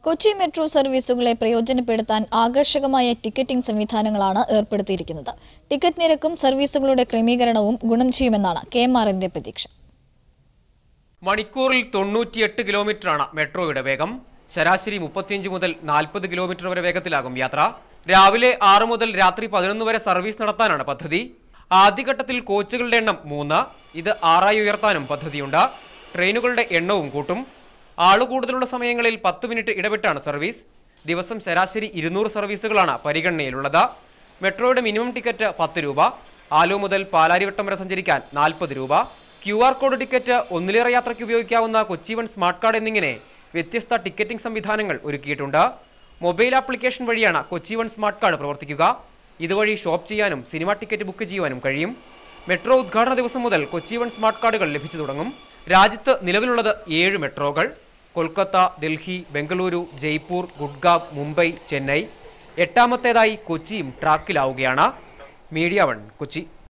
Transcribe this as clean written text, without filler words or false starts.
Kochi metro സർവീസുകളെ പ്രയോജനപ്പെടുത്താൻ ആകർഷകമായ ticketing സംവിധാനങ്ങളാണ് ഏർപ്പെടുത്തിയിരിക്കുന്നത്. ടിക്കറ്റ് നിരക്കും സർവീസുകളുടെ ക്രമീകരണവും ഗുണം ചെയ്യുമെന്നാണ് KMRന്റെ പ്രതീക്ഷ. മണിക്കൂറിൽ 98 കിലോമീറ്ററാണ് മെട്രോയുടെ വേഗം. ശരാശരി 35 മുതൽ 40 കിലോമീറ്റർ വരെ വേഗത്തിലാകും യാത്ര. രാവിലെ 6 മുതൽ രാത്രി 11 വരെ സർവീസ് നടത്താനാണ് പദ്ധതി. ആദ്യഘട്ടത്തിൽ കോച്ചുകളുടെ എണ്ണം 3, ഇത് 6 ഉയർത്താനും പദ്ധതിയുണ്ട്. ട്രെയിനുകളുടെ എണ്ണവും കൂട്ടും. ആളുകൂടുതലുള്ള സമയങ്ങളിൽ 10 മിനിറ്റ് ഇടവിട്ടാണ് സർവീസ്. ദിവസം ശരാശരി 200 സർവീസുകളാണ് പരിഗണനയിലുള്ളത്. മെട്രോയുടെ മിനിമം ടിക്കറ്റ് 10 രൂപ. ആലോ മുതൽ പാലാരിവട്ടം വരെ സഞ്ചരിക്കാൻ 40 രൂപ. QR കോഡ് ടിക്കറ്റ്, ഒന്നിലേറെ യാത്രയ്ക്ക് ഉപയോഗിക്കാവുന്ന കൊച്ചി വൺ സ്മാർട്ട് കാർഡ് എന്നിങ്ങനെ വ്യത്യസ്ത ടിക്കറ്റിംഗ് സംവിധാനങ്ങൾ ഒരുക്കിയിട്ടുണ്ട്. മൊബൈൽ ആപ്ലിക്കേഷൻ വഴിയാണ് കൊച്ചി വൺ സ്മാർട്ട് കാർഡ് പ്രവർത്തിക്കുക. ഇതുവഴി ഷോപ്പ് ചെയ്യാനും സിനിമ ടിക്കറ്റ് ബുക്ക് ചെയ്യാനും കഴിയും. മെട്രോ ഉദ്ഘാടന ദിവസം മുതൽ കൊച്ചി വൺ സ്മാർട്ട് കാർഡുകൾ ലഭിച്ചു തുടങ്ങും. രാജ്യത്ത് നിലവിലുള്ളത് 7 മെട്രോകൾ. കൊൽക്കത്ത, ഡൽഹി, ബംഗളൂരു, ജയ്പൂർ, ഗുഡ്ഗാവ്, മുംബൈ, ചെന്നൈ. 8ാമത്തേതായി കൊച്ചിയും ട്രാക്കിലാവുകയാണ്. മീഡിയ 1 കൊച്ചി.